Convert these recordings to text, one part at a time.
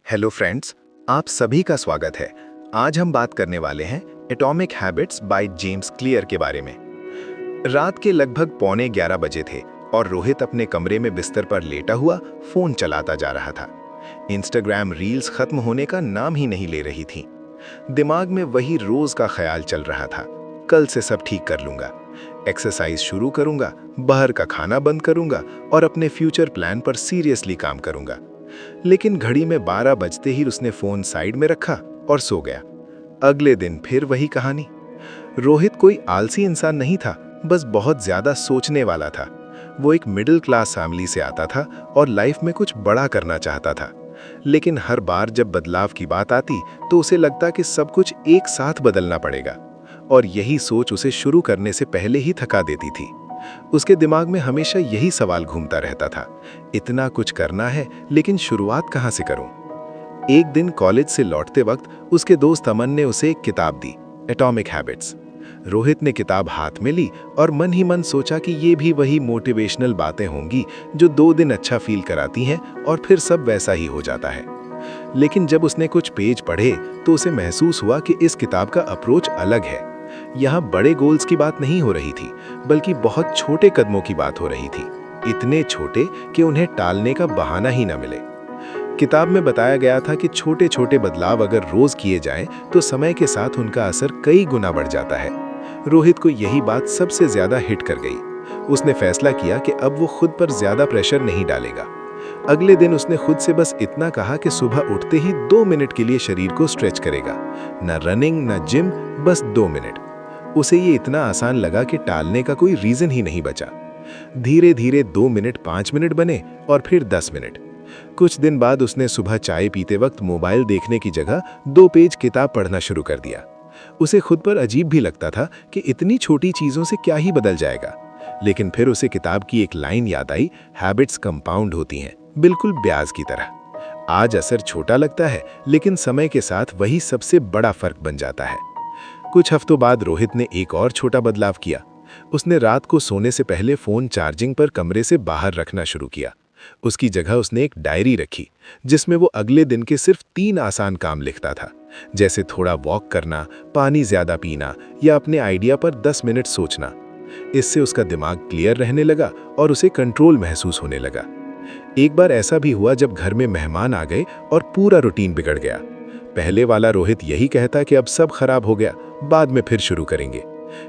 Hello friends, आप सभी का स्वागत है। आज हम बात करने वाले हैं atomic habits by James clear के बारे में। रात के लगभग 11:15 बजे थे और रोहित अपने कमरे में बिस्तर पर लेटा हुआ फोन चलाता जा रहा था। इंस्टाग्राम रील्स खत्म होने का नाम ही नहीं ले रही थी। दिमाग में वही रोज का ख्याल चल रहा था, कल से सब ठीक कर लूंगा, एक्सरसाइज शुरू करूंगा, बाहर का खाना बंद करूंगा और अपने फ्यूचर प्लान पर सीरियसली काम करूंगा। लेकिन घड़ी में 12 बजते ही उसने फोन साइड में रखा और सो गया। अगले दिन फिर वही कहानी। रोहित कोई आलसी इंसान नहीं था, बस बहुत ज्यादा सोचने वाला था। वो एक मिडिल क्लास फैमिली से आता था और लाइफ में कुछ बड़ा करना चाहता था। लेकिन हर बार जब बदलाव की बात आती तो उसे लगता कि सब कुछ एक साथ बदलना पड़ेगा, और यही सोच उसे शुरू करने से पहले ही थका देती थी। उसके दिमाग में हमेशा यही सवाल घूमता रहता था, इतना कुछ करना है लेकिन शुरुआत कहाँ से करूं? एक दिन कॉलेज से लौटते वक्त उसके दोस्त अमन ने उसे एक किताब दी, एटॉमिक हैबिट्स। रोहित ने किताब हाथ में ली और मन ही मन सोचा कि ये भी वही मोटिवेशनल बातें होंगी जो 2 दिन अच्छा फील कराती हैं और फिर सब वैसा ही हो जाता है। लेकिन जब उसने कुछ पेज पढ़े तो उसे महसूस हुआ कि इस किताब का अप्रोच अलग है। यहाँ बड़े गोल्स की बात नहीं हो रही थी, बल्कि बहुत छोटे कदमों की बात हो रही थी, इतने छोटे कि उन्हें टालने का बहाना ही न मिले। किताब में बताया गया था कि छोटे छोटे बदलाव अगर रोज किए जाएं तो समय के साथ उनका असर कई गुना बढ़ जाता है। रोहित को यही बात सबसे ज्यादा हिट कर गई। उसने फैसला किया कि अब वो खुद पर ज्यादा प्रेशर नहीं डालेगा। अगले दिन उसने खुद से बस इतना कहा कि सुबह उठते ही 2 मिनट के लिए शरीर को स्ट्रेच करेगा। न रनिंग, न जिम, बस 2 मिनट। उसे ये इतना आसान लगा कि टालने का कोई रीजन ही नहीं बचा। धीरे धीरे 2 मिनट 5 मिनट बने और फिर 10 मिनट। कुछ दिन बाद उसने सुबह चाय पीते वक्त मोबाइल देखने की जगह 2 पेज किताब पढ़ना शुरू कर दिया। उसे खुद पर अजीब भी लगता था कि इतनी छोटी चीजों से क्या ही बदल जाएगा। लेकिन फिर उसे किताब की एक लाइन याद आई, हैबिट्स कंपाउंड होती हैं, बिल्कुल ब्याज की तरह। आज असर छोटा लगता है, लेकिन समय के साथ वही सबसे बड़ा फर्क बन जाता है। कुछ हफ्तों बाद रोहित ने एक और छोटा बदलाव किया। उसने रात को सोने से पहले फोन चार्जिंग पर कमरे से बाहर रखना शुरू किया। उसकी जगह उसने एक डायरी रखी, जिसमें वो अगले दिन के सिर्फ 3 आसान काम लिखता था, जैसे थोड़ा वॉक करना, पानी ज्यादा पीना या अपने आइडिया पर 10 मिनट सोचना। इससे उसका दिमाग क्लियर रहने लगा और उसे कंट्रोल महसूस होने लगा। एक बार ऐसा भी हुआ जब घर में मेहमान आ गए और पूरा रूटीन बिगड़ गया। पहले वाला रोहित यही कहता कि अब सब खराब हो गया, बाद में फिर शुरू करेंगे।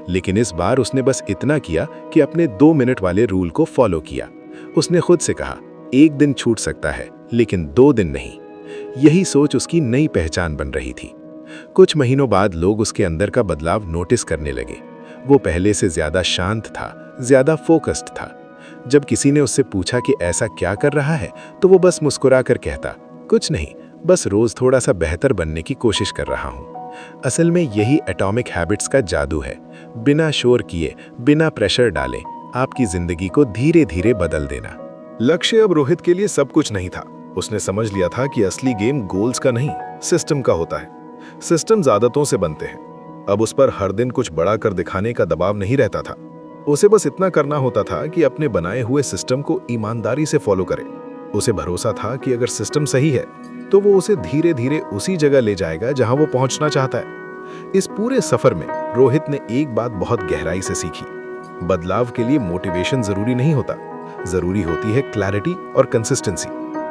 लेकिन इस बार उसने बस इतना किया कि अपने 2 मिनट वाले रूल को फॉलो किया। उसने खुद से कहा, एक दिन छूट सकता है लेकिन 2 दिन नहीं। यही सोच उसकी नई पहचान बन रही थी। कुछ महीनों बाद लोग उसके अंदर का बदलाव नोटिस करने लगे। वो पहले से ज्यादा शांत था, ज्यादा फोकस्ड था। जब किसी ने उससे पूछा कि ऐसा क्या कर रहा है, तो वो बस मुस्कुराकर कहता, कुछ नहीं, बस रोज थोड़ा सा बेहतर बनने की कोशिश कर रहा हूँ। असल में यही एटॉमिक हैबिट्स का जादू है। बिना शोर किए, बिना प्रेशर डाले, आपकी जिंदगी को धीरे धीरे बदल देना। लक्ष्य अब रोहित के लिए सब कुछ नहीं था। उसने समझ लिया था कि असली गेम गोल्स का नहीं, सिस्टम का होता है। सिस्टम्स आदतों से बनते हैं। अब उस पर हर दिन कुछ बड़ा कर दिखाने का दबाव नहीं रहता था। उसे बस इतना करना होता था कि अपने बनाए हुए सिस्टम को ईमानदारी से फॉलो करे। उसे भरोसा था कि अगर सिस्टम सही है तो वो उसे धीरे धीरे उसी जगह ले जाएगा जहां वो पहुंचना चाहता है। इस पूरे सफर में रोहित ने एक बात बहुत गहराई से सीखी। बदलाव के लिए मोटिवेशन जरूरी नहीं होता, जरूरी होती है क्लैरिटी और कंसिस्टेंसी।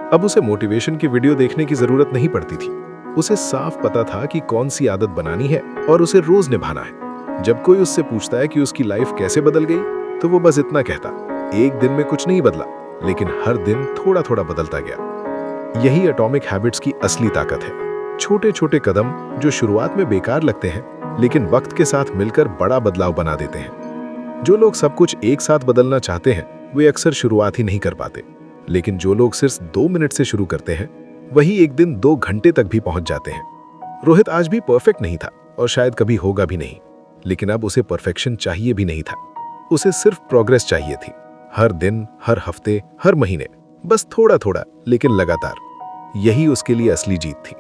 अब उसे मोटिवेशन की वीडियो देखने की जरूरत नहीं पड़ती थी। उसे साफ पता था कि कौन सी आदत बनानी है और उसे रोज निभाना है। जब कोई उससे पूछता है कि उसकी लाइफ कैसे बदल गई, तो वो बस इतना कहता, एक दिन में कुछ नहीं बदला, लेकिन हर दिन थोड़ा थोड़ा बदलता गया। यही एटॉमिक हैबिट्स की असली ताकत है। छोटे छोटे कदम जो शुरुआत में बेकार लगते हैं, लेकिन वक्त के साथ मिलकर बड़ा बदलाव बना देते हैं। जो लोग सब कुछ एक साथ बदलना चाहते हैं, वे अक्सर शुरुआत ही नहीं कर पाते। लेकिन जो लोग सिर्फ 2 मिनट से शुरू करते हैं, वही एक दिन 2 घंटे तक भी पहुंच जाते हैं। रोहित आज भी परफेक्ट नहीं था और शायद कभी होगा भी नहीं, लेकिन अब उसे परफेक्शन चाहिए भी नहीं था। उसे सिर्फ प्रोग्रेस चाहिए थी। हर दिन, हर हफ्ते, हर महीने, बस थोड़ा थोड़ा लेकिन लगातार। यही उसके लिए असली जीत थी।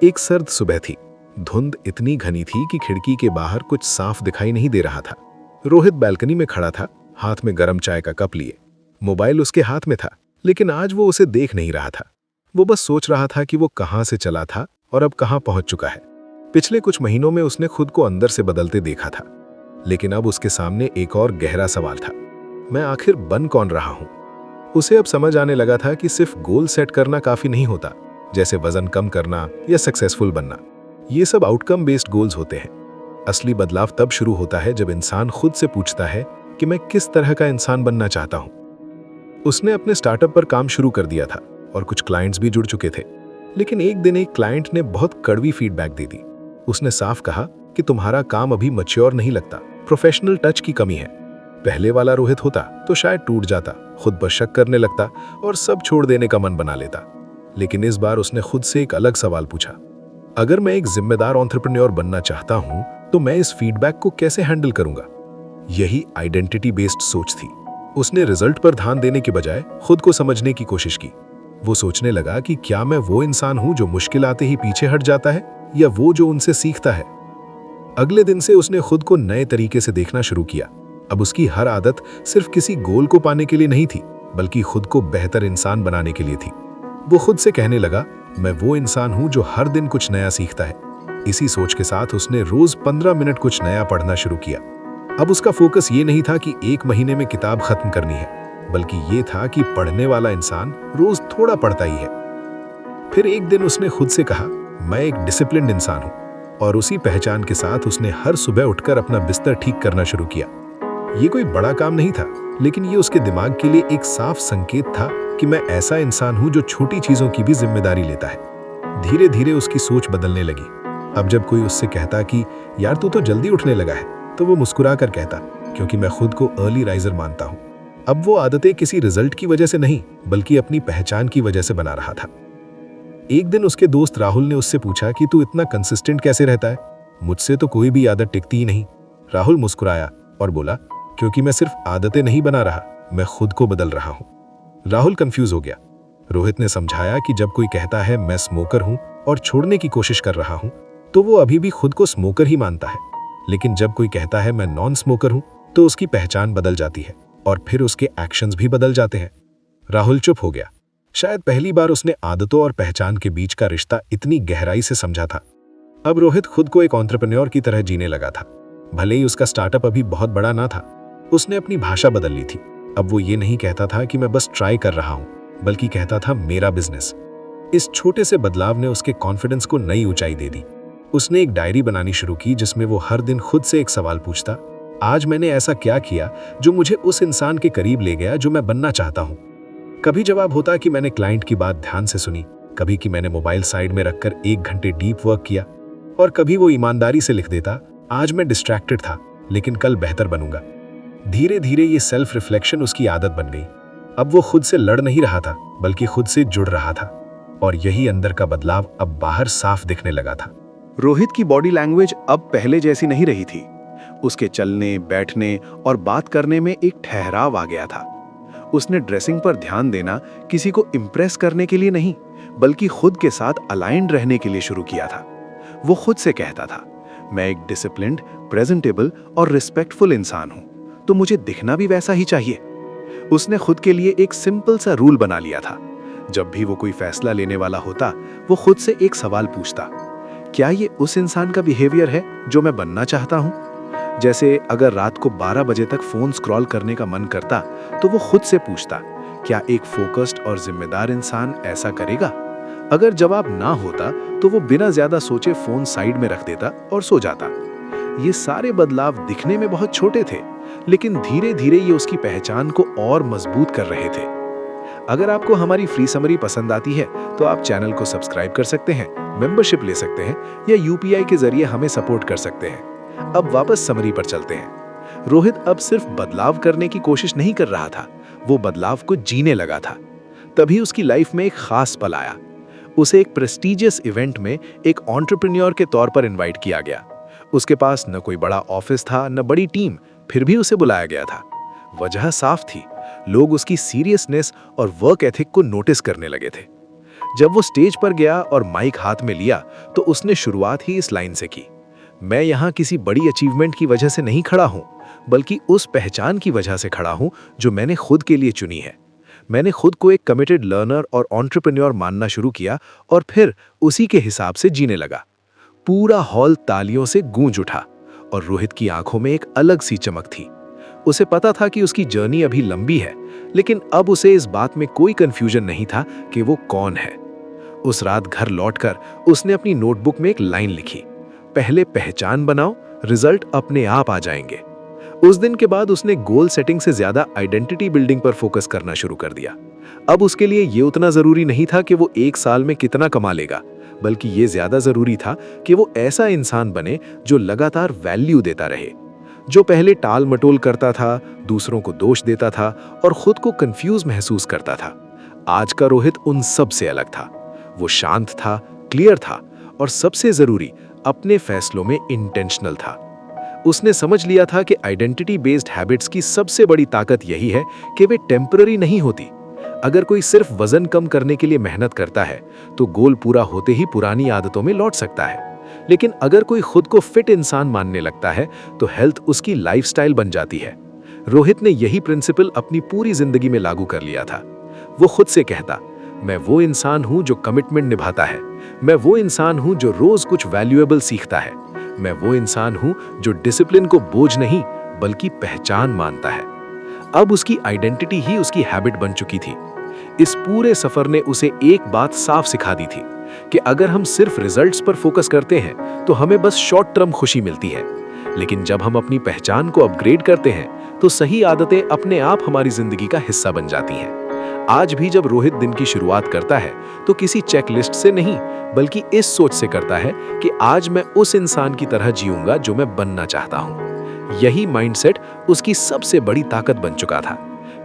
एक सर्द सुबह थी। धुंध इतनी घनी थी कि खिड़की के बाहर कुछ साफ दिखाई नहीं दे रहा था। रोहित बालकनी में खड़ा था, हाथ में गर्म चाय का कप लिए। मोबाइल उसके हाथ में था, लेकिन आज वो उसे देख नहीं रहा था। वो बस सोच रहा था कि वो कहाँ से चला था और अब कहाँ पहुंच चुका है। पिछले कुछ महीनों में उसने खुद को अंदर से बदलते देखा था, लेकिन अब उसके सामने एक और गहरा सवाल था, मैं आखिर बन कौन रहा हूं? उसे अब समझ आने लगा था कि सिर्फ गोल सेट करना काफी नहीं होता, जैसे वजन कम करना या सक्सेसफुल बनना। ये सब आउटकम बेस्ड गोल्स होते हैं। असली बदलाव तब शुरू होता है जब इंसान खुद से पूछता है कि मैं किस तरह का इंसान बनना चाहता हूं। उसने अपने स्टार्टअप पर काम शुरू कर दिया था और कुछ क्लाइंट्स भी जुड़ चुके थे, लेकिन एक दिन एक क्लाइंट ने बहुत कड़वी फीडबैक दे दी। उसने साफ कहा कि तुम्हारा काम अभी मैच्योर नहीं लगता, प्रोफेशनल टच की कमी है। पहले वाला रोहित होता तो शायद टूट जाता, खुद पर शक करने लगता और सब छोड़ देने का मन बना लेता। लेकिन इस बार उसने खुद से एक अलग सवाल पूछा, अगर मैं एक जिम्मेदार एंटरप्रेन्योर बनना चाहता हूं तो मैं इस फीडबैक को कैसे हैंडल करूंगा? यही आइडेंटिटी बेस्ड सोच थी। उसने रिजल्ट पर ध्यान देने के बजाय खुद को समझने की कोशिश की। वो सोचने लगा कि क्या मैं वो इंसान हूं जो मुश्किल आते ही पीछे हट जाता है, या वो जो उनसे सीखता है। अगले दिन से उसने खुद को नए तरीके से देखना शुरू किया। अब उसकी हर आदत सिर्फ किसी गोल को पाने के लिए नहीं थी, बल्कि खुद को बेहतर इंसान बनाने के लिए थी। वो खुद से कहने लगा, मैं वो इंसान हूं जो हर दिन कुछ नया सीखता है। इसी सोच के साथ उसने रोज 15 मिनट कुछ नया पढ़ना शुरू किया। अब उसका फोकस ये नहीं था कि एक महीने में किताब खत्म करनी है, बल्कि ये था कि पढ़ने वाला इंसान रोज थोड़ा पढ़ता ही है। फिर एक दिन उसने खुद से कहा, मैं एक डिसिप्लिन्ड इंसान हूं, और उसी पहचान के साथ उसने हर सुबह उठकर अपना बिस्तर ठीक करना शुरू किया। ये कोई बड़ा काम नहीं था, लेकिन ये उसके दिमाग के लिए एक साफ संकेत था कि मैं ऐसा इंसान हूं जो छोटी चीजों की भी जिम्मेदारी लेता है। धीरे धीरे उसकी सोच बदलने लगी। अब जब कोई उससे कहता कि यार तू तो जल्दी उठने लगा है, तो वो मुस्कुरा कर कहता, क्योंकि मैं खुद को अर्ली राइजर मानता हूं। अब वो आदतें किसी रिजल्ट की वजह से नहीं, बल्कि अपनी पहचान की वजह से बना रहा था। एक दिन उसके दोस्त राहुल ने उससे पूछा कि तू इतना कंसिस्टेंट कैसे रहता है? मुझसे तो कोई भी आदत टिकती ही नहीं। राहुल मुस्कुराया और बोला, क्योंकि मैं सिर्फ आदतें नहीं बना रहा, मैं खुद को बदल रहा हूं। राहुल कंफ्यूज हो गया। रोहित ने समझाया कि जब कोई कहता है मैं स्मोकर हूं और छोड़ने की कोशिश कर रहा हूं, तो वो अभी भी खुद को स्मोकर ही मानता है। लेकिन जब कोई कहता है मैं नॉन स्मोकर हूं, तो उसकी पहचान बदल जाती है और फिर उसके एक्शंस भी बदल जाते हैं। राहुल चुप हो गया। शायद पहली बार उसने आदतों और पहचान के बीच का रिश्ता इतनी गहराई से समझा था। अब रोहित खुद को एक एंटरप्रेन्योर की तरह जीने लगा था। भले ही उसका स्टार्टअप अभी बहुत बड़ा ना था, उसने अपनी भाषा बदल ली थी। अब वो ये नहीं कहता था कि मैं बस ट्राई कर रहा हूं, बल्कि कहता था मेरा बिजनेस। इस छोटे से बदलाव ने उसके कॉन्फिडेंस को नई ऊंचाई दे दी। उसने एक डायरी बनानी शुरू की जिसमें वो हर दिन खुद से एक सवाल पूछता, आज मैंने ऐसा क्या किया जो मुझे उस इंसान के करीब ले गया जो मैं बनना चाहता हूं। कभी जवाब होता कि मैंने क्लाइंट की बात ध्यान से सुनी, कभी कि मैंने मोबाइल साइड में रखकर 1 घंटे डीप वर्क किया, और कभी वो ईमानदारी से लिख देता, आज मैं डिस्ट्रैक्टेड था लेकिन कल बेहतर बनूंगा। धीरे धीरे ये सेल्फ रिफ्लेक्शन उसकी आदत बन गई। अब वो खुद से लड़ नहीं रहा था, बल्कि खुद से जुड़ रहा था, और यही अंदर का बदलाव अब बाहर साफ दिखने लगा था। रोहित की बॉडी लैंग्वेज अब पहले जैसी नहीं रही थी। उसके चलने, बैठने और बात करने में एक ठहराव आ गया था। उसने ड्रेसिंग पर ध्यान देना किसी को इम्प्रेस करने के लिए नहीं, बल्कि खुद के साथ अलाइंड रहने के लिए शुरू किया था। वो खुद से कहता था, मैं एक डिसिप्लिन्ड, प्रेजेंटेबल और रिस्पेक्टफुल इंसान हूं, तो मुझे दिखना भी वैसा ही चाहिए। उसने खुद के लिए एक सिंपल सा रूल बना लिया था। जब भी वो कोई फैसला लेने वाला होता, वो खुद से एक सवाल पूछता, क्या ये उस इंसान का बिहेवियर है जो मैं बनना चाहता हूं? जैसे अगर रात को 12 बजे तक फोन स्क्रॉल करने का मन करता, तो वो खुद से पूछता, क्या एक फोकस्ड और जिम्मेदार इंसान ऐसा करेगा? अगर जवाब ना होता, तो वो बिना ज्यादा सोचे फोन साइड में रख देता और सो जाता। ये सारे बदलाव दिखने में बहुत छोटे थे, लेकिन धीरे धीरे ये उसकी पहचान को और मजबूत कर रहे थे। अगर आपको हमारी फ्री समरी पसंद आती है, तो आप चैनल को सब्सक्राइब कर सकते हैं, मेंबरशिप ले सकते हैं, या यूपीआई के जरिए हमें सपोर्ट कर सकते हैं। अब वापस समरी पर चलते हैं। रोहित अब सिर्फ बदलाव करने की कोशिश नहीं कर रहा था, वो बदलाव को जीने लगा था। तभी उसकी लाइफ में एक खास पल आया। उसे एक प्रेस्टीजियस इवेंट में एक एंटरप्रेन्योर के तौर पर इनवाइट किया गया। उसके पास न कोई बड़ा ऑफिस था, न बड़ी टीम, फिर भी उसे बुलाया गया था। वजह साफ थी, लोग उसकी सीरियसनेस और वर्क एथिक को नोटिस करने लगे थे। जब वो स्टेज पर गया और माइक हाथ में लिया, तो उसने शुरुआत ही इस लाइन से की, मैं यहाँ किसी बड़ी अचीवमेंट की वजह से नहीं खड़ा हूँ, बल्कि उस पहचान की वजह से खड़ा हूँ जो मैंने खुद के लिए चुनी है। मैंने खुद को एक कमिटेड लर्नर और एंटरप्रेन्योर मानना शुरू किया और फिर उसी के हिसाब से जीने लगा। पूरा हॉल तालियों से गूंज उठा और रोहित की आंखों में एक अलग सी चमक थी। उसे पता था कि उसकी जर्नी अभी लंबी है, लेकिन अब उसे इस बात में कोई कंफ्यूजन नहीं था कि वो कौन है। उस रात घर लौटकर उसने अपनी नोटबुक में एक लाइन लिखी, पहले पहचान बनाओ, रिजल्ट अपने आप आ जाएंगे। उस दिन के बाद उसने गोल सेटिंग से ज्यादा आइडेंटिटी बिल्डिंग पर फोकस करना शुरू कर दिया। अब उसके लिए ये उतना जरूरी नहीं था कि वो 1 साल में कितना कमा लेगा, बल्कि ये ज्यादा जरूरी था कि वो ऐसा इंसान बने जो लगातार वैल्यू देता रहे। जो पहले टाल मटोल करता था, दूसरों को दोष देता था और खुद को कंफ्यूज महसूस करता था, आज का रोहित उन सब से अलग था। वो शांत था, क्लियर था और सबसे जरूरी, अपने फैसलों में इंटेंशनल था। उसने समझ लिया था कि आइडेंटिटी बेस्ड हैबिट्स की सबसे बड़ी ताकत यही है कि वे टेम्पररी नहीं होती। अगर कोई सिर्फ वजन कम करने के लिए मेहनत करता है तो गोल पूरा होते ही पुरानी आदतों में लौट सकता है, लेकिन अगर कोई खुद को फिट इंसान मानने लगता है तो हेल्थ उसकी लाइफस्टाइल बन जाती है। रोहित ने यही प्रिंसिपल अपनी पूरी जिंदगी में लागू कर लिया था। वो खुद से कहता, मैं वो इंसान हूं जो कमिटमेंट निभाता है, मैं वो इंसान हूं जो रोज कुछ वैल्यूएबल सीखता है, मैं वो इंसान हूं जो डिसिप्लिन को बोझ नहीं बल्कि पहचान मानता है। अब उसकी आइडेंटिटी ही उसकी हैबिट बन चुकी थी। इस पूरे सफर ने उसे एक बात साफ सिखा दी थी कि अगर हम सिर्फ रिजल्ट्स पर फोकस करते हैं तो हमें बस शॉर्ट टर्म खुशी मिलती है, लेकिन जब हम अपनी पहचान को अपग्रेड करते हैं तो सही आदतें अपने आप हमारी जिंदगी का हिस्सा बन जाती हैं। आज भी जब रोहित दिन की शुरुआत करता है तो किसी चेकलिस्ट से नहीं, बल्कि इस सोच से करता है कि आज मैं उस इंसान की तरह जीऊंगा जो मैं बनना चाहता हूं। यही माइंडसेट उसकी सबसे बड़ी ताकत बन चुका था,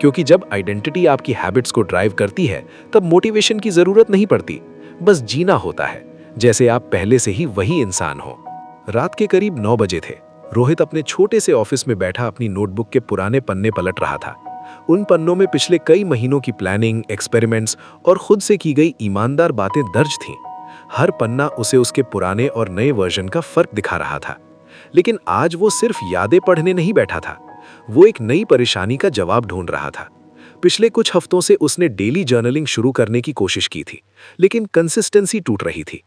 क्योंकि जब आइडेंटिटी आपकी हैबिट्स को ड्राइव करती है तब मोटिवेशन की जरूरत नहीं पड़ती, बस जीना होता है जैसे आप पहले से ही वही इंसान हो। रात के करीब 9 बजे थे। रोहित अपने छोटे से ऑफिस में बैठा अपनी नोटबुक के पुराने पन्ने पलट रहा था। उन पन्नों में पिछले कई महीनों की प्लानिंग, एक्सपेरिमेंट्स और खुद से की गई ईमानदार बातें दर्ज थीं। हर पन्ना उसे उसके पुराने और नए वर्जन का फर्क दिखा रहा था। लेकिन आज वो सिर्फ यादें पढ़ने नहीं बैठा था, वो एक नई परेशानी का जवाब ढूंढ रहा था। पिछले कुछ हफ्तों से उसने डेली जर्नलिंग शुरू करने की कोशिश की थी, लेकिन कंसिस्टेंसी टूट रही थी।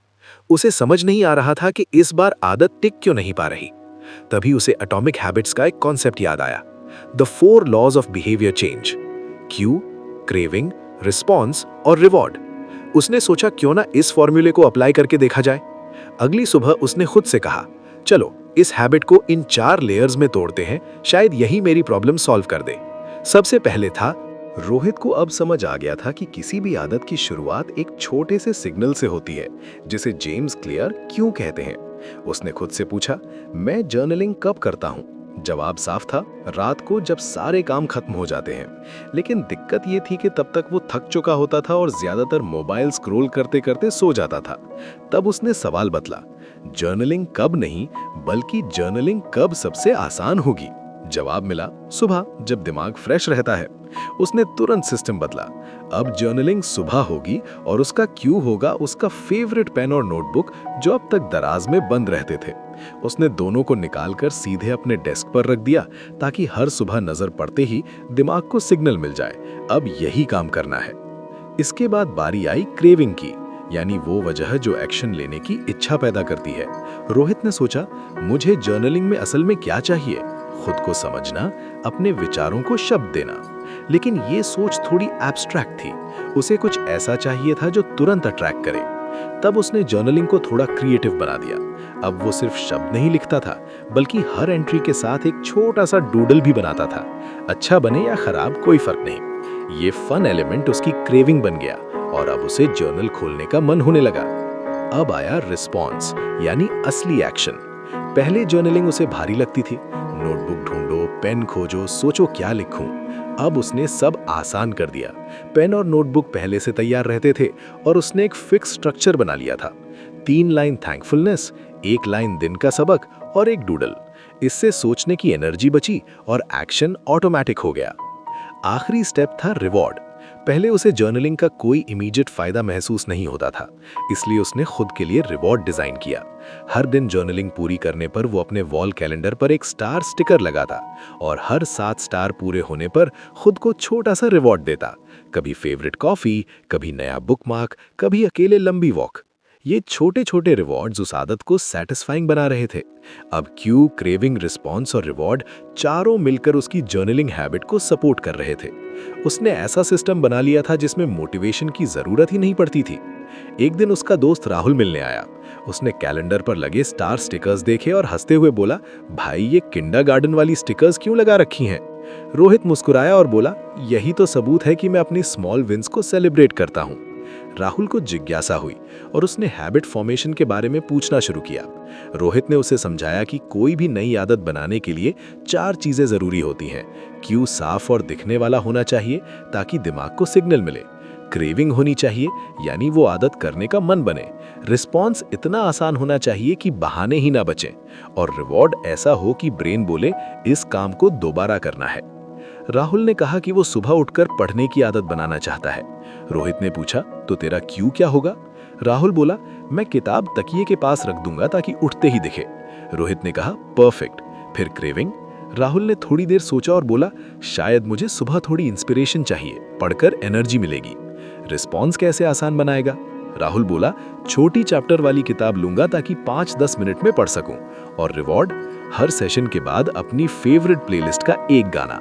उसे समझ नहीं आ रहा था कि इस बार आदत टिक क्यों नहीं पा रही। तभी उसे एटॉमिक हैबिट्स का एक कॉन्सेप्ट याद आया, the 4 laws of behaviour change, cue, craving, response और रिवॉर्ड। उसने सोचा क्यों ना इस फॉर्मूले को अप्लाई करके देखा जाए। अगली सुबह उसने खुद से कहा, चलो इस हैबिट को इन 4 लेयर्स में तोड़ते हैं, शायद यही मेरी प्रॉब्लम सॉल्व कर दे। सबसे पहले था, रोहित को अब समझ आ गया था कि किसी भी आदत की शुरुआत एक छोटे से सिग्नल से होती है, जिसे जेम्स क्लियर क्यों कहते हैं। उसने खुद से पूछा, मैं जर्नलिंग कब करता हूँ? जवाब साफ था, रात को जब सारे काम खत्म हो जाते हैं। लेकिन दिक्कत ये थी कि तब तक वो थक चुका होता था और ज्यादातर मोबाइल स्क्रॉल करते करते सो जाता था। तब उसने सवाल बदला, जर्नलिंग कब नहीं बल्कि जर्नलिंग कब सबसे आसान होगी। जवाब मिला, सुबह जब दिमाग फ्रेश रहता है। उसने तुरंत सिस्टम बदला, अब जर्नलिंग सुबह होगी और उसका क्यू होगा उसका फेवरेट पेन और नोटबुक जो अब तक दराज में बंद रहते थे। उसने दोनों को निकालकर सीधे अपने डेस्क पर रख दिया ताकि हर सुबह नजर पड़ते ही दिमाग को सिग्नल मिल जाए, अब यही काम करना है। इसके बाद बारी आई क्रेविंग की, यानी वो वजह जो एक्शन लेने की इच्छा पैदा करती है। रोहित ने सोचा, मुझे जर्नलिंग में असल में क्या चाहिए? खुद को समझना, अपने विचारों को शब्द देना। लेकिन ये सोच थोड़ी एब्स्ट्रैक्ट थी। उसे कुछ ऐसा चाहिए था जो तुरंत अट्रैक्ट करे। तब उसने जर्नलिंग को थोड़ा क्रिएटिव बना दिया। अब वो सिर्फ शब्द नहीं लिखता था, बल्कि हर एंट्री के साथ एक छोटा सा डूडल भी बनाता था। अच्छा बने या खराब कोई फर्क नहीं। ये फन एलिमेंट उसकी क्रेविंग बन गया और अब उसे जर्नल खोलने का मन होने लगा। अब आया रिस्पॉन्स, यानी असली एक्शन। पहले जर्नलिंग उसे भारी लगती थी, नोटबुक ढूंढो, पेन खोजो, सोचो क्या लिखूं। अब उसने सब आसान कर दिया। पेन और नोटबुक पहले से तैयार रहते थे और उसने एक फिक्स स्ट्रक्चर बना लिया था। 3 लाइन थैंकफुलनेस, 1 लाइन दिन का सबक और एक डूडल। इससे सोचने की एनर्जी बची और एक्शन ऑटोमेटिक हो गया। आखिरी स्टेप था रिवॉर्ड। पहले उसे जर्नलिंग का कोई इमीडिएट फायदा महसूस नहीं होता था, इसलिए उसने खुद के लिए रिवॉर्ड डिजाइन किया। हर दिन जर्नलिंग पूरी करने पर वो अपने वॉल कैलेंडर पर एक स्टार स्टिकर लगाता और हर 7 स्टार पूरे होने पर खुद को छोटा सा रिवॉर्ड देता। कभी फेवरेट कॉफ़ी, कभी नया बुकमार्क, कभी अकेले लंबी वॉक। ये छोटे छोटे रिवॉर्ड्स उस आदत को सेटिस्फाइंग बना रहे थे। अब क्यू, क्रेविंग, रिस्पॉन्स और रिवॉर्ड चारों मिलकर उसकी जर्नलिंग हैबिट को सपोर्ट कर रहे थे। उसने ऐसा सिस्टम बना लिया था जिसमें मोटिवेशन की ज़रूरत ही नहीं पड़ती थी। एक दिन उसका दोस्त राहुल मिलने आया। उसने कैलेंडर पर लगे स्टार स्टिकर्स देखे और हंसते हुए बोला, भाई ये किंडरगार्टन वाली स्टिकर्स क्यों लगा रखी हैं? रोहित मुस्कुराया और बोला, यही तो सबूत है कि मैं अपनी स्मॉल विंस को सेलिब्रेट करता हूँ। राहुल को जिज्ञासा हुई और उसने हैबिट फॉर्मेशन के बारे में पूछना शुरू किया। रोहित ने उसे समझाया कि कोई भी नई आदत बनाने के लिए 4 चीजें जरूरी होती हैं। क्यू साफ और दिखने वाला होना चाहिए ताकि दिमाग को सिग्नल मिले। क्रेविंग होनी चाहिए, यानी वो आदत करने का मन बने। रिस्पॉन्स इतना आसान होना चाहिए कि बहाने ही ना बचें। और रिवॉर्ड ऐसा हो कि ब्रेन बोले इस काम को दोबारा करना है। राहुल ने कहा कि वो सुबह उठकर पढ़ने की आदत बनाना चाहता है। रोहित ने पूछा, तो तेरा क्यू क्या होगा? राहुल बोला, मैं किताब तकिए के पास रख दूंगा ताकि उठते ही दिखे। रोहित ने कहा, परफेक्ट। फिर क्रेविंग? राहुल ने थोड़ी देर सोचा और बोला, शायद मुझे सुबह थोड़ी इंस्पिरेशन चाहिए, पढ़कर एनर्जी मिलेगी। रिस्पॉन्स कैसे आसान बनाएगा? राहुल बोला, छोटी चैप्टर वाली किताब लूंगा ताकि 5-10 मिनट में पढ़ सकूं। और रिवॉर्ड? हर सेशन के बाद अपनी फेवरेट प्लेलिस्ट का एक गाना।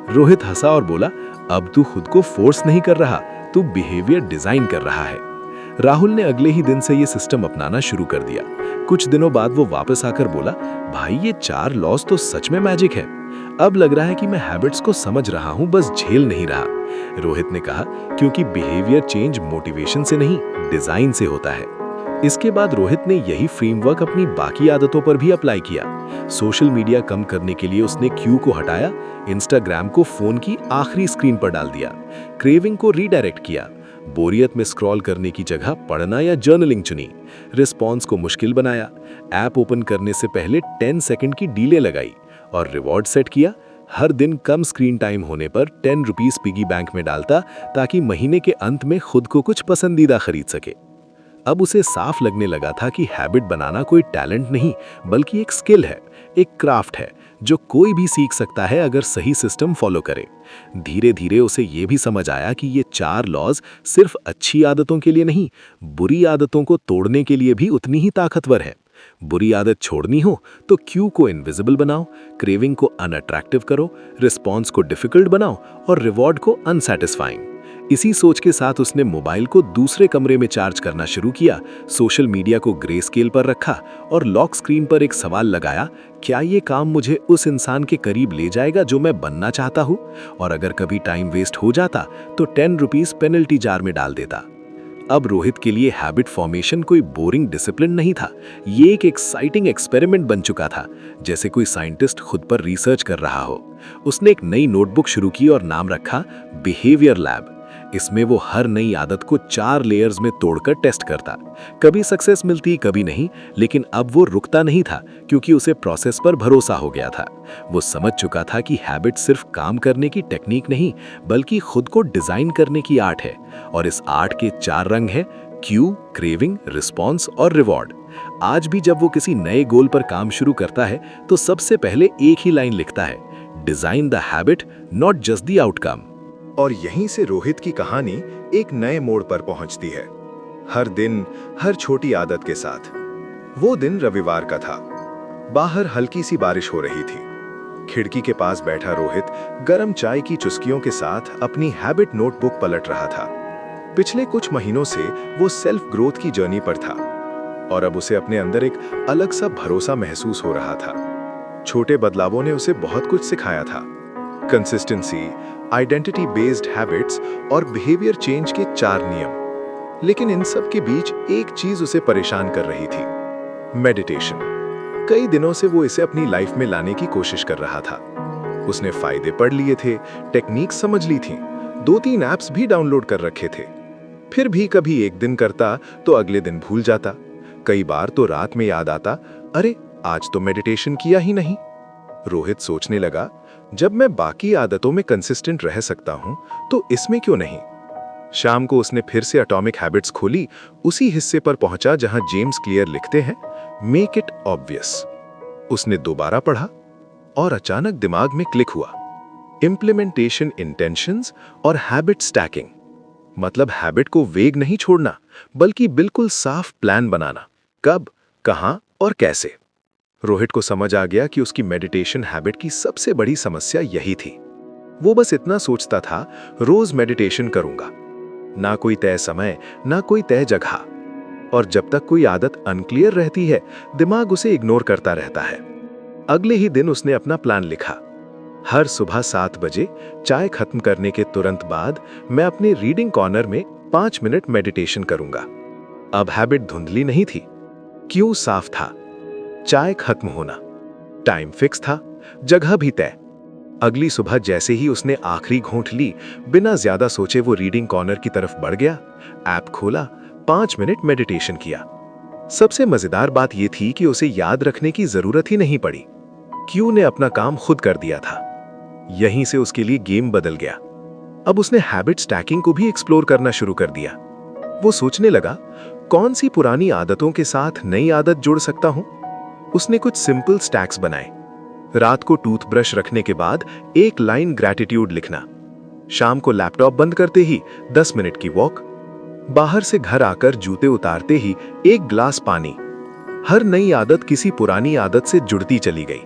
रोहित हंसा और बोला, अब तू खुद को फोर्स नहीं कर रहा, तू बिहेवियर डिजाइन कर रहा है। राहुल ने अगले ही दिन से ये सिस्टम अपनाना शुरू कर दिया। कुछ दिनों बाद वो वापस आकर बोला, भाई ये 4 लॉस तो सच में मैजिक है। अब लग रहा है कि मैं हैबिट्स को समझ रहा हूं, बस झेल नहीं रहा। रोहित ने कहा, क्योंकि बिहेवियर चेंज मोटिवेशन से नहीं, डिजाइन से होता है। इसके बाद रोहित ने यही फ्रेमवर्क अपनी बाकी आदतों पर भी अप्लाई किया। सोशल मीडिया कम करने के लिए उसने क्यू को हटाया, इंस्टाग्राम को फोन की आखिरी स्क्रीन पर डाल दिया, क्रेविंग को रीडायरेक्ट किया, बोरियत में स्क्रॉल करने की जगह पढ़ना या जर्नलिंग चुनी, रिस्पॉन्स को मुश्किल बनाया, ऐप ओपन करने से पहले 10 सेकंड की डीले लगाई और रिवॉर्ड सेट किया। हर दिन कम स्क्रीन टाइम होने पर 10 रुपीस पिगी बैंक में डालता ताकि महीने के अंत में खुद को कुछ पसंदीदा खरीद सके। अब उसे साफ लगने लगा था कि हैबिट बनाना कोई टैलेंट नहीं, बल्कि एक स्किल है, एक क्राफ्ट है जो कोई भी सीख सकता है अगर सही सिस्टम फॉलो करे। धीरे धीरे उसे ये भी समझ आया कि ये 4 लॉज सिर्फ अच्छी आदतों के लिए नहीं, बुरी आदतों को तोड़ने के लिए भी उतनी ही ताकतवर है। बुरी आदत छोड़नी हो तो क्यू को इनविजिबल बनाओ, क्रेविंग को अनअट्रैक्टिव करो, रिस्पॉन्स को डिफिकल्ट बनाओ और रिवॉर्ड को अनसैटिस्फाइंग। इसी सोच के साथ उसने मोबाइल को दूसरे कमरे में चार्ज करना शुरू किया, सोशल मीडिया को ग्रे स्केल पर रखा और लॉक स्क्रीन पर एक सवाल लगाया, क्या ये काम मुझे उस इंसान के करीब ले जाएगा जो मैं बनना चाहता हूँ? और अगर कभी टाइम वेस्ट हो जाता तो 10 रुपीस पेनल्टी जार में डाल देता। अब रोहित के लिए हैबिट फॉर्मेशन कोई बोरिंग डिसिप्लिन नहीं था, ये एक एक्साइटिंग एक्सपेरिमेंट बन चुका था, जैसे कोई साइंटिस्ट खुद पर रिसर्च कर रहा हो। उसने एक नई नोटबुक शुरू की और नाम रखा बिहेवियर लैब। इसमें वो हर नई आदत को 4 लेयर्स में तोड़कर टेस्ट करता। कभी सक्सेस मिलती, कभी नहीं, लेकिन अब वो रुकता नहीं था क्योंकि उसे प्रोसेस पर भरोसा हो गया था। वो समझ चुका था कि हैबिट सिर्फ काम करने की टेक्निक नहीं, बल्कि खुद को डिजाइन करने की आर्ट है। और इस आर्ट के 4 रंग हैं, क्यू, क्रेविंग, रिस्पॉन्स और रिवॉर्ड। आज भी जब वो किसी नए गोल पर काम शुरू करता है तो सबसे पहले एक ही लाइन लिखता है, design the habit, not just the outcome. और यहीं से रोहित की कहानी एक नए मोड़ पर पहुंचती है। हर दिन, हर छोटी आदत के साथ। वो दिन रविवार का था। बाहर हल्की सी बारिश हो रही थी। खिड़की के पास बैठा रोहित गर्म चाय की चुस्कियों के साथ अपनी हैबिट नोटबुक पलट रहा था। पिछले कुछ महीनों से वो सेल्फ ग्रोथ की जर्नी पर था और अब उसे अपने अंदर एक अलग सा भरोसा महसूस हो रहा था। छोटे बदलावों ने उसे बहुत कुछ सिखाया था। कंसिस्टेंसी, आइडेंटिटी बेस्ड हैबिट्स और बिहेवियर चेंज के 4 नियम। लेकिन इन सब के बीच एक चीज उसे परेशान कर रही थी, मेडिटेशन। कई दिनों से वो इसे अपनी लाइफ में लाने की कोशिश कर रहा था। उसने फायदे पढ़ लिए थे, टेक्निक समझ ली थी, 2-3 ऐप्स भी डाउनलोड कर रखे थे। फिर भी कभी एक दिन करता तो अगले दिन भूल जाता। कई बार तो रात में याद आता, अरे आज तो मेडिटेशन किया ही नहीं। रोहित सोचने लगा, जब मैं बाकी आदतों में कंसिस्टेंट रह सकता हूं तो इसमें क्यों नहीं। शाम को उसने फिर से एटॉमिक हैबिट्स खोली, उसी हिस्से पर पहुंचा जहां जेम्स क्लियर लिखते हैं, मेक इट ऑब्वियस। उसने दोबारा पढ़ा और अचानक दिमाग में क्लिक हुआ, इंप्लीमेंटेशन इंटेंशंस और हैबिट स्टैकिंग। मतलब हैबिट को वेग नहीं छोड़ना, बल्कि बिल्कुल साफ प्लान बनाना, कब, कहां और कैसे। रोहित को समझ आ गया कि उसकी मेडिटेशन हैबिट की सबसे बड़ी समस्या यही थी। वो बस इतना सोचता था, रोज मेडिटेशन करूंगा, ना कोई तय समय, ना कोई तय जगह। और जब तक कोई आदत अनक्लियर रहती है, दिमाग उसे इग्नोर करता रहता है। अगले ही दिन उसने अपना प्लान लिखा। हर सुबह 7 बजे चाय खत्म करने के तुरंत बाद मैं अपने रीडिंग कॉर्नर में 5 मिनट मेडिटेशन करूंगा। अब हैबिट धुंधली नहीं थी, क्यों साफ था। चाय खत्म होना, टाइम फिक्स था, जगह भी तय। अगली सुबह जैसे ही उसने आखिरी घूंट ली, बिना ज्यादा सोचे वो रीडिंग कॉर्नर की तरफ बढ़ गया, ऐप खोला, 5 मिनट मेडिटेशन किया। सबसे मजेदार बात यह थी कि उसे याद रखने की जरूरत ही नहीं पड़ी। क्यू ने अपना काम खुद कर दिया था। यहीं से उसके लिए गेम बदल गया। अब उसने हैबिट स्टैकिंग को भी एक्सप्लोर करना शुरू कर दिया। वो सोचने लगा, कौन सी पुरानी आदतों के साथ नई आदत जोड़ सकता हूं। उसने कुछ सिंपल स्टैक्स बनाए। रात को टूथब्रश रखने के बाद 1 लाइन ग्रैटिट्यूड लिखना, शाम को लैपटॉप बंद करते ही 10 मिनट की वॉक, बाहर से घर आकर जूते उतारते ही 1 ग्लास पानी। हर नई आदत किसी पुरानी आदत से जुड़ती चली गई।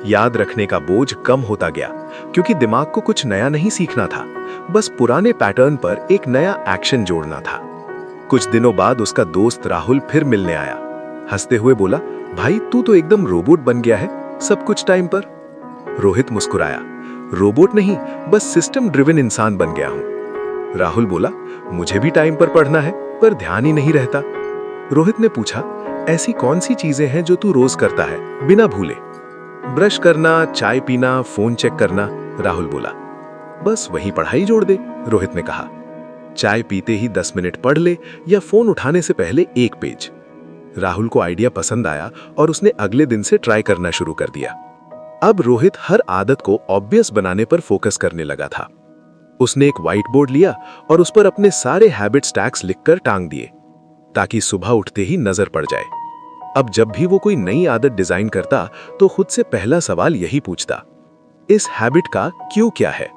याद रखने का बोझ कम होता गया, क्योंकि दिमाग को कुछ नया नहीं सीखना था, बस पुराने पैटर्न पर एक नया एक्शन जोड़ना था। कुछ दिनों बाद उसका दोस्त राहुल फिर मिलने आया। हंसते हुए बोला, भाई तू तो एकदम रोबोट बन गया है, सब कुछ टाइम पर। रोहित मुस्कुराया, रोबोट नहीं, बस सिस्टम ड्रिवन इंसान बन गया हूं। राहुल बोला, मुझे भी टाइम पर पढ़ना है, पर ध्यान ही नहीं रहता। रोहित ने पूछा, ऐसी कौन सी चीजें हैं जो तू रोज करता है बिना भूले। ब्रश करना, चाय पीना, फोन चेक करना। राहुल बोला, बस वही पढ़ाई जोड़ दे। रोहित ने कहा, चाय पीते ही 10 मिनट पढ़ ले, या फोन उठाने से पहले 1 पेज। राहुल को आइडिया पसंद आया और उसने अगले दिन से ट्राई करना शुरू कर दिया। अब रोहित हर आदत को ऑब्वियस बनाने पर फोकस करने लगा था। उसने एक व्हाइट बोर्ड लिया और उस पर अपने सारे हैबिट स्टैक्स लिखकर टांग दिए, ताकि सुबह उठते ही नजर पड़ जाए। अब जब भी वो कोई नई आदत डिजाइन करता, तो खुद से पहला सवाल यही पूछता, इस हैबिट का क्यू क्या है।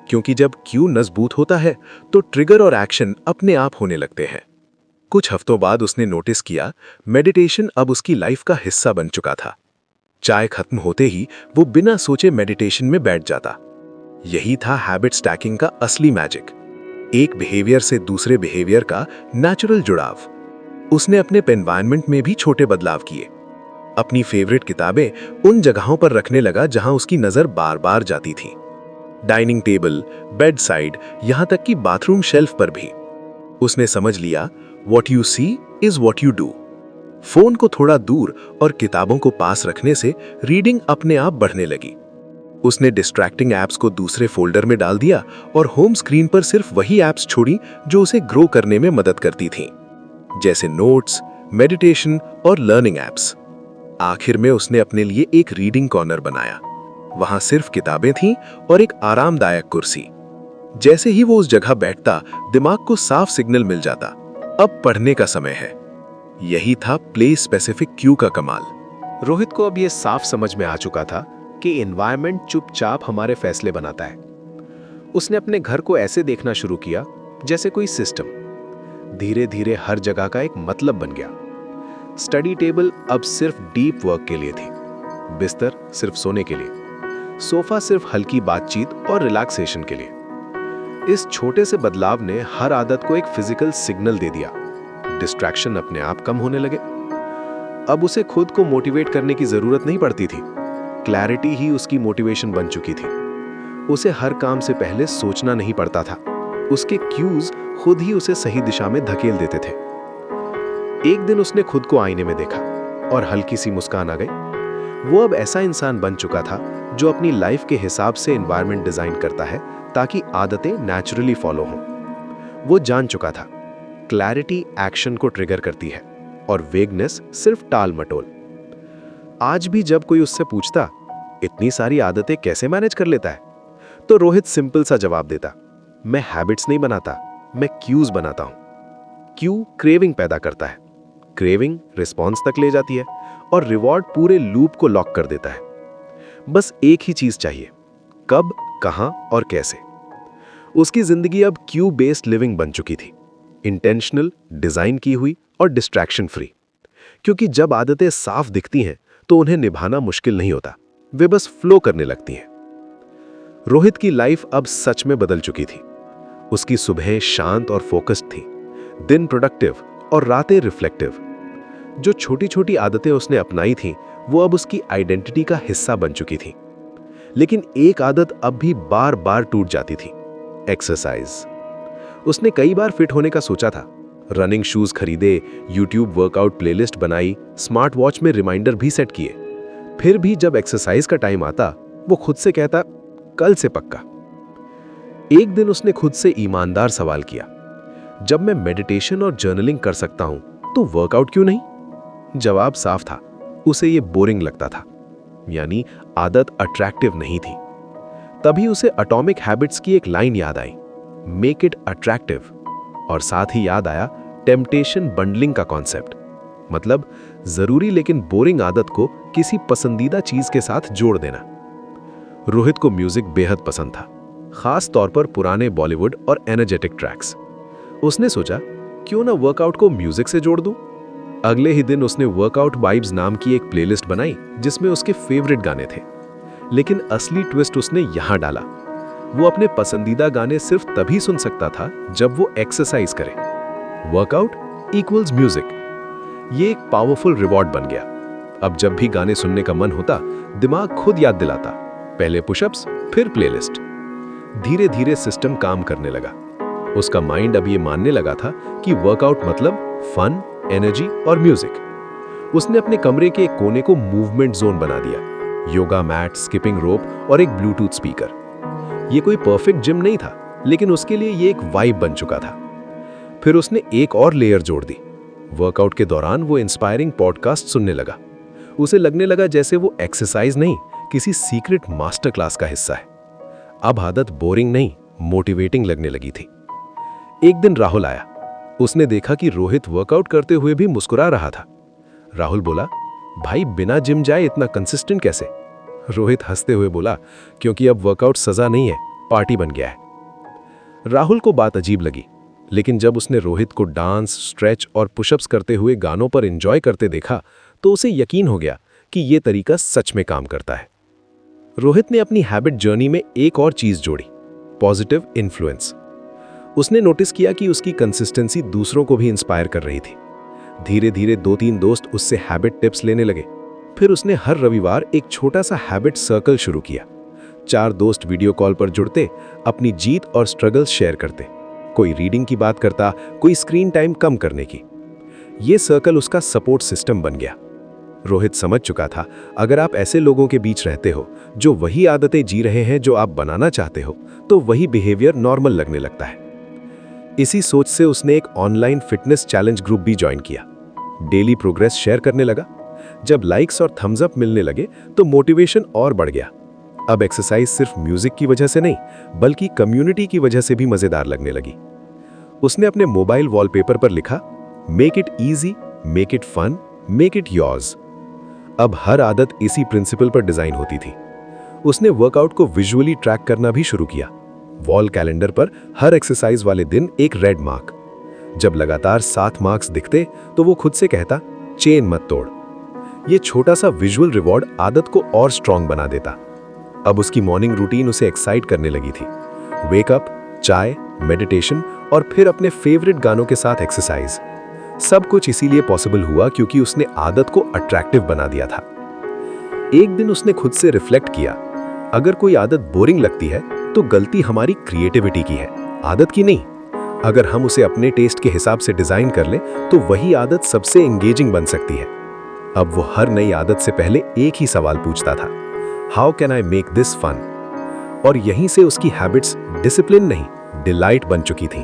क्योंकि जब क्यू मजबूत होता है, तो ट्रिगर और एक्शन अपने आप होने लगते हैं। कुछ हफ्तों बाद उसने नोटिस किया, मेडिटेशन अब उसकी लाइफ का हिस्सा बन चुका था। चाय खत्म होते ही वो बिना सोचे मेडिटेशन में बैठ जाता। यही था हैबिट स्टैकिंग का असली मैजिक, एक बिहेवियर से दूसरे बिहेवियर का नेचुरल जुड़ाव। उसने अपने एनवायरनमेंट में भी छोटे बदलाव किए। अपनी फेवरेट किताबें उन जगहों पर रखने लगा जहां उसकी नजर बार बार जाती थी। डाइनिंग टेबल, बेड साइड, यहां तक कि बाथरूम शेल्फ पर भी। उसने समझ लिया, What you see is what you do। Phone को थोड़ा दूर और किताबों को पास रखने से रीडिंग अपने आप बढ़ने लगी। उसने डिस्ट्रैक्टिंग एप्स को दूसरे फोल्डर में डाल दिया और होम स्क्रीन पर सिर्फ वही एप्स छोड़ी जो उसे ग्रो करने में मदद करती थीं, जैसे नोट्स, मेडिटेशन और लर्निंग एप्स। आखिर में उसने अपने लिए एक रीडिंग कॉर्नर बनाया। वहां सिर्फ किताबें थीं और एक आरामदायक कुर्सी। जैसे ही वो उस जगह बैठता, दिमाग को साफ सिग्नल मिल जाता, अब पढ़ने का समय है। यही था प्ले स्पेसिफिक क्यू का कमाल। रोहित को अब यह साफ समझ में आ चुका था कि एनवायरनमेंट चुपचाप हमारे फैसले बनाता है। उसने अपने घर को ऐसे देखना शुरू किया जैसे कोई सिस्टम। धीरे धीरे हर जगह का एक मतलब बन गया। स्टडी टेबल अब सिर्फ डीप वर्क के लिए थी, बिस्तर सिर्फ सोने के लिए, सोफा सिर्फ हल्की बातचीत और रिलैक्सेशन के लिए। इस छोटे से बदलाव ने हर आदत को एक फिजिकल सिग्नल दे दिया। डिस्ट्रैक्शन अपने आप कम होने लगे। अब उसे खुद को मोटिवेट करने की जरूरत नहीं पड़ती थी। क्लैरिटी ही उसकी मोटिवेशन बन चुकी थी। उसे हर काम से पहले सोचना नहीं पड़ता था। उसके क्यूज खुद ही उसे सही दिशा में धकेल देते थे। एक दिन उसने खुद को आईने में देखा और हल्की सी मुस्कान आ गई। वो अब ऐसा इंसान बन चुका था जो अपनी लाइफ के हिसाब से एनवायरनमेंट डिजाइन करता है, ताकि आदतें नेचुरली फॉलो हों। वो जान चुका था, क्लैरिटी एक्शन को ट्रिगर करती है और वेगनेस सिर्फ टाल मटोल। आज भी जब कोई उससे पूछता, इतनी सारी आदतें कैसे मैनेज कर लेता है, तो रोहित सिंपल सा जवाब देता, मैं हैबिट्स नहीं बनाता, मैं क्यूज बनाता हूं। क्यू क्रेविंग पैदा करता है, क्रेविंग रिस्पॉन्स तक ले जाती है और रिवॉर्ड पूरे लूप को लॉक कर देता है। बस एक ही चीज चाहिए, कब, कहां और कैसे। उसकी जिंदगी अब क्यू बेस्ड लिविंग बन चुकी थी, इंटेंशनल, डिजाइन की हुई और डिस्ट्रैक्शन फ्री। क्योंकि जब आदतें साफ दिखती हैं तो उन्हें निभाना मुश्किल नहीं होता, वे बस फ्लो करने लगती हैं। रोहित की लाइफ अब सच में बदल चुकी थी। उसकी सुबहें शांत और फोकस्ड थी, दिन प्रोडक्टिव और रातें रिफ्लेक्टिव। जो छोटी छोटी आदतें उसने अपनाई थीं, वो अब उसकी आइडेंटिटी का हिस्सा बन चुकी थी। लेकिन एक आदत अब भी बार बार टूट जाती थी, एक्सरसाइज। उसने कई बार फिट होने का सोचा था, रनिंग शूज खरीदे, यूट्यूब वर्कआउट प्लेलिस्ट बनाई, स्मार्ट वॉच में रिमाइंडर भी सेट किए। फिर भी जब एक्सरसाइज का टाइम आता, वो खुद से कहता, कल से पक्का। एक दिन उसने खुद से ईमानदार सवाल किया, जब मैं मेडिटेशन और जर्नलिंग कर सकता हूं तो वर्कआउट क्यों नहीं? जवाब साफ था, उसे ये बोरिंग लगता था, यानी आदत अट्रैक्टिव नहीं थी। तभी उसे एटॉमिक हैबिट्स की एक लाइन याद आई, मेक इट अट्रैक्टिव। और साथ ही याद आया टेम्पटेशन बंडलिंग का कॉन्सेप्ट, मतलब जरूरी लेकिन बोरिंग आदत को किसी पसंदीदा चीज के साथ जोड़ देना। रोहित को म्यूजिक बेहद पसंद था, खास तौर पर पुराने बॉलीवुड और एनर्जेटिक ट्रैक्स। उसने सोचा, क्यों ना वर्कआउट को म्यूजिक से जोड़ दूं? अगले ही दिन उसने वर्कआउट वाइब्स नाम की एक प्लेलिस्ट बनाई जिसमें उसके फेवरेट गाने थे। लेकिन असली ट्विस्ट उसने यहां डाला, वो अपने पसंदीदा गाने सिर्फ तभी सुन सकता था जब वो एक्सरसाइज करे। वर्कआउट इक्वल्स म्यूजिक, ये एक पावरफुल रिवॉर्ड बन गया। अब जब भी गाने सुनने का मन होता, दिमाग खुद याद दिलाता, पहले पुशअप्स फिर प्लेलिस्ट। धीरे धीरे सिस्टम काम करने लगा। उसका माइंड अब ये मानने लगा था कि वर्कआउट मतलब फन, एनर्जी और म्यूजिक। उसने अपने कमरे के एक कोने को मूवमेंट जोन बना दिया, योगा मैट, स्किपिंग रोप और एक ब्लूटूथ स्पीकर। ये कोई परफेक्ट जिम नहीं था, लेकिन उसके लिए ये एक वाइब बन चुका था। फिर उसने एक और लेयर जोड़ दी। वर्कआउट के दौरान वो इंस्पायरिंग पॉडकास्ट सुनने लगा। उसे लगने लगा जैसे वो एक्सरसाइज नहीं, किसी सीक्रेट मास्टर क्लास का हिस्सा है। अब आदत बोरिंग नहीं, मोटिवेटिंग लगने लगी थी। एक दिन राहुल आया। उसने देखा कि रोहित वर्कआउट करते हुए भी मुस्कुरा रहा था। राहुल बोला, भाई बिना जिम जाए इतना कंसिस्टेंट कैसे? रोहित हंसते हुए बोला, क्योंकि अब वर्कआउट सजा नहीं है, पार्टी बन गया है। राहुल को बात अजीब लगी, लेकिन जब उसने रोहित को डांस, स्ट्रेच और पुशअप्स करते हुए गानों पर एंजॉय करते देखा तो उसे यकीन हो गया कि यह तरीका सच में काम करता है। रोहित ने अपनी हैबिट जर्नी में एक और चीज जोड़ी, पॉजिटिव इन्फ्लुएंस। उसने नोटिस किया कि उसकी कंसिस्टेंसी दूसरों को भी इंस्पायर कर रही थी। धीरे धीरे 2-3 दोस्त उससे हैबिट टिप्स लेने लगे। फिर उसने हर रविवार एक छोटा सा हैबिट सर्कल शुरू किया। 4 दोस्त वीडियो कॉल पर जुड़ते, अपनी जीत और स्ट्रगल्स शेयर करते। कोई रीडिंग की बात करता, कोई स्क्रीन टाइम कम करने की। ये सर्कल उसका सपोर्ट सिस्टम बन गया। रोहित समझ चुका था, अगर आप ऐसे लोगों के बीच रहते हो जो वही आदतें जी रहे हैं जो आप बनाना चाहते हो, तो वही बिहेवियर नॉर्मल लगने लगता है। इसी सोच से उसने एक ऑनलाइन फिटनेस चैलेंज ग्रुप भी ज्वाइन किया। डेली प्रोग्रेस शेयर करने लगा। जब लाइक्स और थम्स अप मिलने लगे तो मोटिवेशन और बढ़ गया। अब एक्सरसाइज सिर्फ म्यूजिक की वजह से नहीं, बल्कि कम्युनिटी की वजह से भी मजेदार लगने लगी। उसने अपने मोबाइल वॉलपेपर पर लिखा, make it easy, make it fun, make it yours. अब हर आदत इसी प्रिंसिपल पर डिजाइन होती थी। उसने वर्कआउट को विजुअली ट्रैक करना भी शुरू किया। वॉल कैलेंडर पर हर एक्सरसाइज वाले दिन एक रेड मार्क। जब लगातार 7 मार्क्स दिखते तो वो खुद से कहता, चेन मत तोड़। ये छोटा सा विजुअल रिवॉर्ड आदत को और स्ट्रांग बना देता। अब उसकी मॉर्निंग रूटीन उसे एक्साइट करने लगी थी। वेकअप, चाय, मेडिटेशन और फिर अपने फेवरेट गानों के साथ एक्सरसाइज। सब कुछ इसीलिए पॉसिबल हुआ क्योंकि उसने आदत को अट्रैक्टिव बना दिया था। एक दिन उसने खुद से रिफ्लेक्ट किया, अगर कोई आदत बोरिंग लगती है तो गलती हमारी क्रिएटिविटी की है, आदत की नहीं। अगर हम उसे अपने टेस्ट के हिसाब से डिजाइन कर लें तो वही आदत सबसे एंगेजिंग बन सकती है। अब वो हर नई आदत से पहले एक ही सवाल पूछता था, how can I make this fun? और यहीं से उसकी हैबिट्स डिसिप्लिन नहीं, डिलाइट बन चुकी थी।